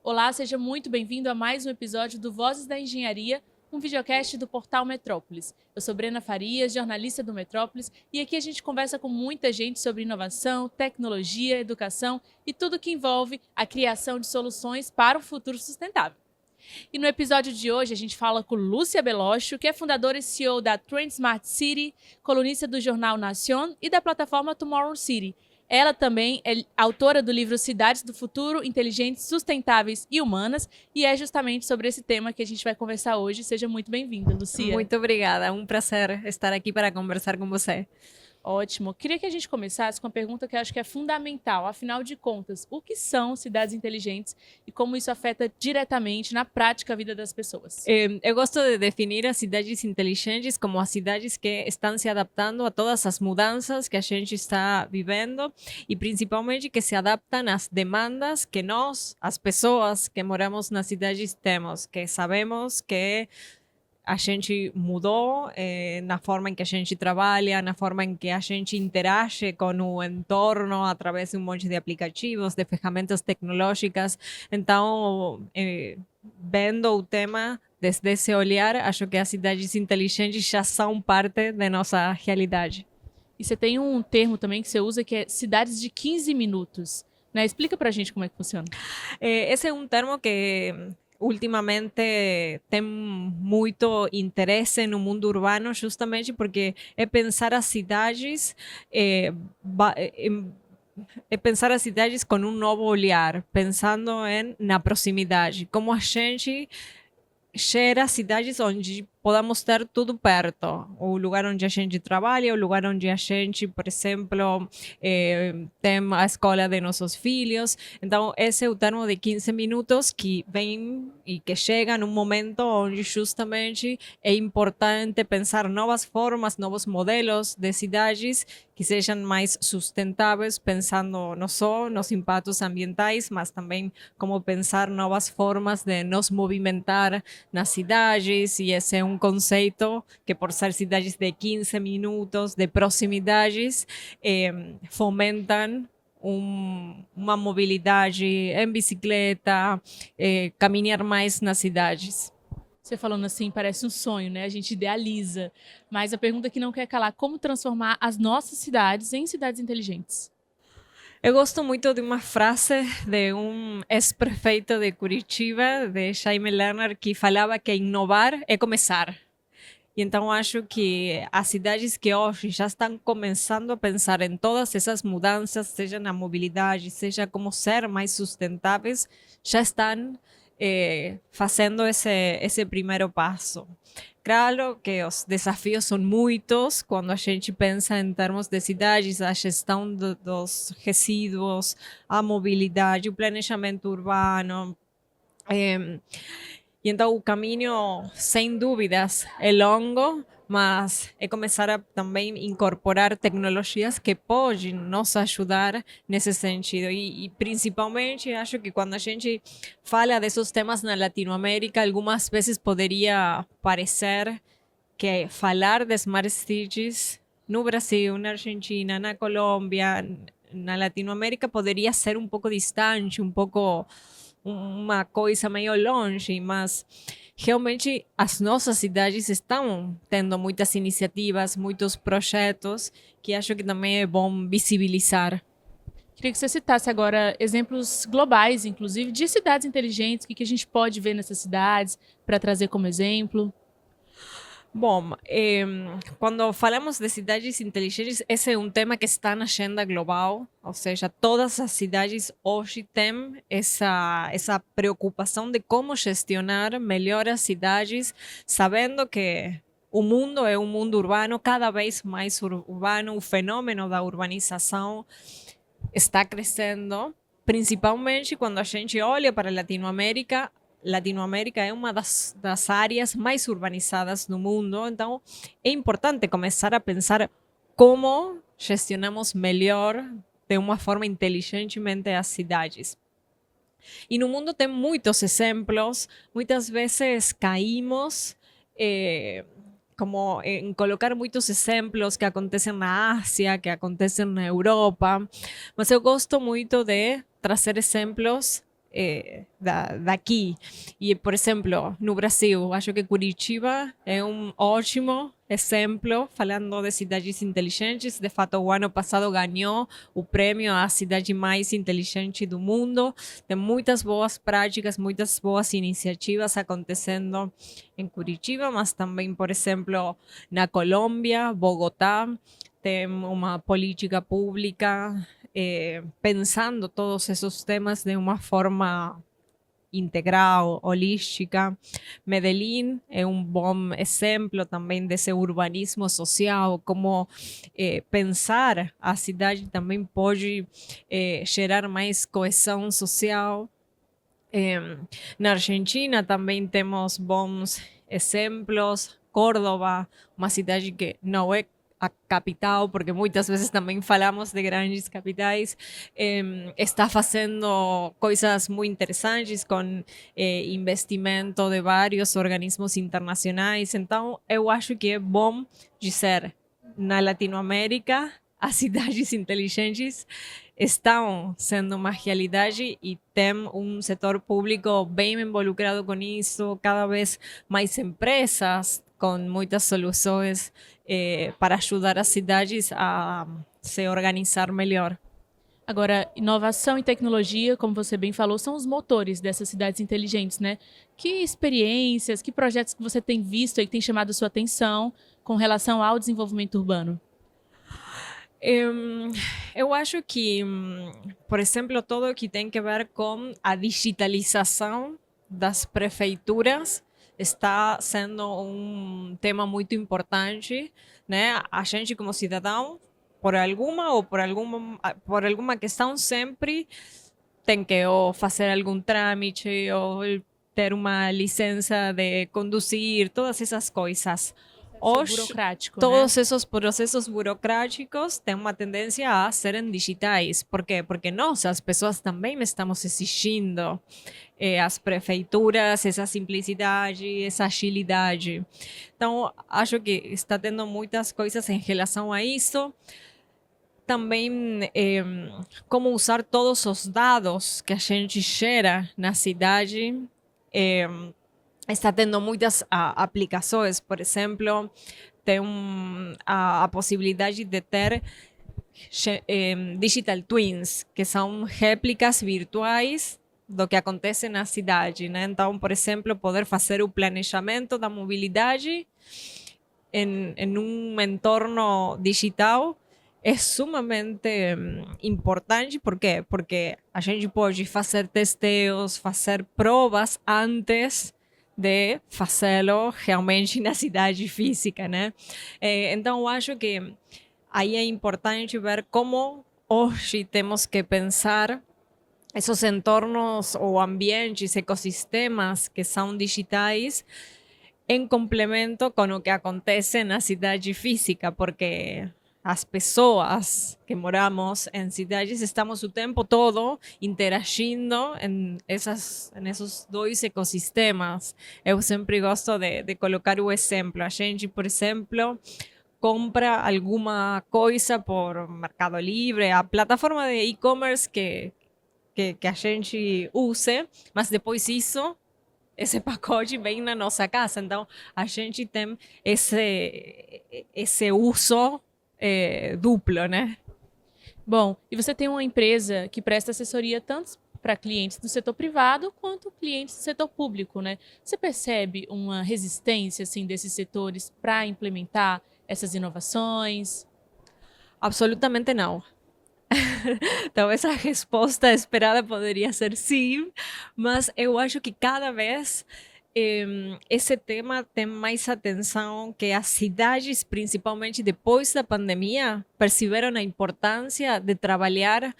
Olá, seja muito bem-vindo a mais um episódio do Vozes da Engenharia, um videocast do portal Metrópolis. Eu sou Brena Farias, jornalista do Metrópolis, e aqui a gente conversa com muita gente sobre inovação, tecnologia, educação e tudo que envolve a criação de soluções para o futuro sustentável. E no episódio de hoje a gente fala com Lúcia Belocho, que é fundadora e CEO da Trend Smart City, colunista do jornal Nación e da plataforma Tomorrow City. Ela também é autora do livro Cidades do Futuro, Inteligentes, Sustentáveis e Humanas, e é justamente sobre esse tema que a gente vai conversar hoje. Seja muito bem-vinda, Lucia. Muito obrigada, um prazer estar aqui para conversar com você. Ótimo. Queria que a gente começasse com uma pergunta que eu acho que é fundamental. Afinal de contas, o que são cidades inteligentes e como isso afeta diretamente na prática a vida das pessoas? Eu gosto de definir as cidades inteligentes como as cidades que estão se adaptando a todas as mudanças que a gente está vivendo e principalmente que se adaptam às demandas que nós, as pessoas que moramos nas cidades, temos, que sabemos que a gente mudou na forma em que a gente trabalha, na forma em que a gente interage com o entorno através de um monte de aplicativos, de ferramentas tecnológicas. Então, vendo o tema desde esse olhar, acho que as cidades inteligentes já são parte da nossa realidade. E você tem um termo também que você usa que é cidades de 15 minutos. Né? Explica pra gente como é que funciona. Esse é um termo que ultimamente tem muito interesse no mundo urbano, justamente porque é pensar as cidades, é pensar as cidades com um novo olhar, pensando na proximidade, como a gente gera cidades onde podamos ter tudo perto. O lugar onde a gente trabalha, o lugar onde a gente, por exemplo, tem a escola de nossos filhos. Então, esse é o termo de 15 minutos que vem e que chega num momento onde justamente é importante pensar novas formas, novos modelos de cidades que sejam mais sustentáveis, pensando não só nos impactos ambientais, mas também como pensar novas formas de nos movimentar nas cidades, e esse é um conceito que, por ser cidades de 15 minutos, de proximidades, fomentam uma mobilidade em bicicleta, caminhar mais nas cidades. Você falando assim, parece um sonho, né? A gente idealiza. Mas a pergunta que não quer calar, como transformar as nossas cidades em cidades inteligentes? Eu gosto muito de uma frase de um ex-prefeito de Curitiba, de Jaime Lerner, que falava que inovar é começar. E então acho que as cidades que hoje já estão começando a pensar em todas essas mudanças, seja na mobilidade, seja como ser mais sustentáveis, já estão fazendo esse primeiro passo. Claro que os desafios são muitos quando a gente pensa em termos de cidades, a gestão dos resíduos, a mobilidade, o planejamento urbano. E então o caminho, sem dúvidas, é longo, mas é começar a também incorporar tecnologias que podem nos ajudar nesse sentido. E principalmente, acho que quando a gente fala desses temas na Latinoamérica, algumas vezes poderia parecer que falar de smart cities no Brasil, na Argentina, na Colômbia, na Latinoamérica poderia ser um pouco distante, um pouco uma coisa meio longe, mas realmente as nossas cidades estão tendo muitas iniciativas, muitos projetos que acho que também é bom visibilizar. Queria que você citasse agora exemplos globais, inclusive, de cidades inteligentes, o que a gente pode ver nessas cidades para trazer como exemplo. Bom, quando falamos de cidades inteligentes, esse é um tema que está na agenda global, ou seja, todas as cidades hoje têm essa preocupação de como gestionar melhor as cidades, sabendo que o mundo é um mundo urbano, cada vez mais urbano, o fenômeno da urbanização está crescendo, principalmente quando a gente olha para a Latinoamérica. Latinoamérica é uma das áreas mais urbanizadas do mundo, então é importante começar a pensar como gestionamos melhor, de uma forma inteligentemente, as cidades. E no mundo tem muitos exemplos, muitas vezes caímos como en colocar muitos exemplos que acontecem na Ásia, que acontecem na Europa, mas eu gosto muito de trazer exemplos daqui. E, por exemplo, no Brasil, acho que Curitiba é um ótimo exemplo, falando de cidades inteligentes. De fato, o ano passado ganhou o prêmio à cidade mais inteligente do mundo. Tem muitas boas práticas, muitas boas iniciativas acontecendo em Curitiba, mas também, por exemplo, na Colômbia, Bogotá, tem uma política pública pensando todos esos temas de una forma integral, holística. Medellín é um bom exemplo também desse urbanismo social, como pensar a cidade também pode gerar mais coesão social. Na Argentina também temos bons exemplos. Córdoba, uma cidade que não é a capital, porque muitas vezes também falamos de grandes capitais, está fazendo coisas muito interessantes com investimento de vários organismos internacionais. Então, eu acho que é bom dizer, na Latinoamérica, as cidades inteligentes estão sendo uma realidade e tem um setor público bem involucrado com isso, cada vez mais empresas com muitas soluções para ajudar as cidades a se organizar melhor. Agora, inovação e tecnologia, como você bem falou, são os motores dessas cidades inteligentes, né? Que experiências, que projetos que você tem visto e que tem chamado a sua atenção com relação ao desenvolvimento urbano? Eu acho que, por exemplo, tudo o que tem que ver com a digitalização das prefeituras está sendo um tema muito importante, né? A gente como cidadão, por alguma questão, sempre tem que ou fazer algum trâmite ou ter uma licença de conduzir, todas essas coisas. Hoje, Burocrático, todos né? esos processos burocráticos têm uma tendência a serem digitais. Por quê? Porque nós, as pessoas, também estamos exigindo às prefeituras essa simplicidade, essa agilidade. Então, acho que está tendo muitas coisas em relação a isso. Também como usar todos os dados que a gente gera na cidade. Está tendo muitas aplicações, por exemplo, tem a possibilidade de ter digital twins, que são réplicas virtuais do que acontece na cidade, né? Então, por exemplo, poder fazer o planejamento da mobilidade em um entorno digital é sumamente importante. Por quê? Porque a gente pode fazer testeos, fazer provas antes de fazê-lo realmente na cidade física, né? Então, eu acho que aí é importante ver como hoje temos que pensar esses entornos ou ambientes, ecossistemas que são digitais em complemento com o que acontece na cidade física, porque as pessoas que moramos em cidades estamos o tempo todo interagindo em esses dois ecossistemas. Eu sempre gosto de colocar o exemplo. A gente, por exemplo, compra alguma coisa por Mercado Livre, a plataforma de e-commerce que a gente use, mas depois esse pacote vem na nossa casa. Então, a gente tem esse uso duplo, né? Bom, e você tem uma empresa que presta assessoria tanto para clientes do setor privado quanto clientes do setor público, né? Você percebe uma resistência assim desses setores para implementar essas inovações? Absolutamente não. Talvez a resposta esperada poderia ser sim, mas eu acho que cada vez esse tema tem mais atenção, que as cidades, principalmente depois da pandemia, perceberam a importância de trabalhar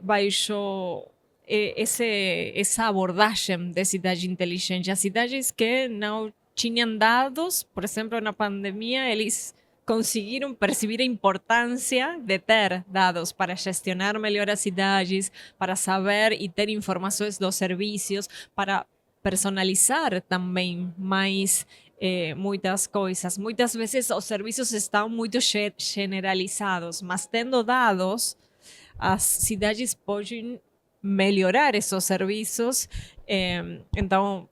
baixo essa abordagem de cidade inteligente. As cidades que não tinham dados, por exemplo, na pandemia, eles conseguiram perceber a importância de ter dados para gestionar melhor as cidades, para saber e ter informações dos serviços, para personalizar também mais muitas coisas. Muitas vezes os serviços estão muito generalizados, mas tendo dados, as cidades podem melhorar esses serviços. Então,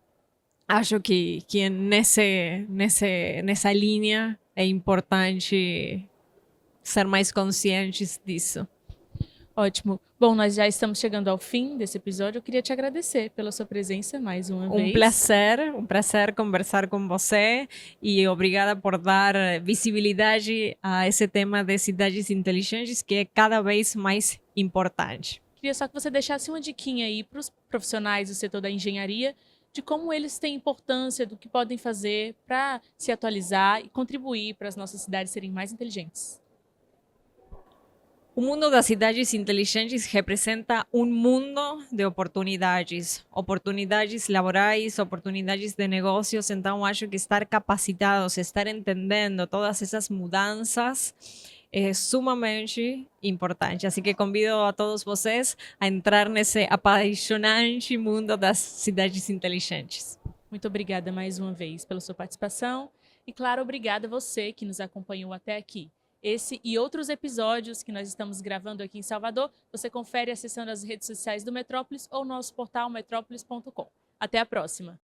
acho que nessa linha é importante ser mais conscientes disso. Ótimo. Bom, nós já estamos chegando ao fim desse episódio. Eu queria te agradecer pela sua presença mais uma vez. Um prazer conversar com você e obrigada por dar visibilidade a esse tema de cidades inteligentes que é cada vez mais importante. Queria só que você deixasse uma diquinha aí para os profissionais do setor da engenharia de como eles têm importância, do que podem fazer para se atualizar e contribuir para as nossas cidades serem mais inteligentes. O mundo das cidades inteligentes representa um mundo de oportunidades laborais, oportunidades de negócios. Então, acho que estar capacitados, estar entendendo todas essas mudanças é sumamente importante. Assim que convido a todos vocês a entrar nesse apaixonante mundo das cidades inteligentes. Muito obrigada mais uma vez pela sua participação e, claro, obrigada a você que nos acompanhou até aqui. Esse e outros episódios que nós estamos gravando aqui em Salvador, você confere acessando as redes sociais do Metrópolis ou nosso portal metrópolis.com. Até a próxima!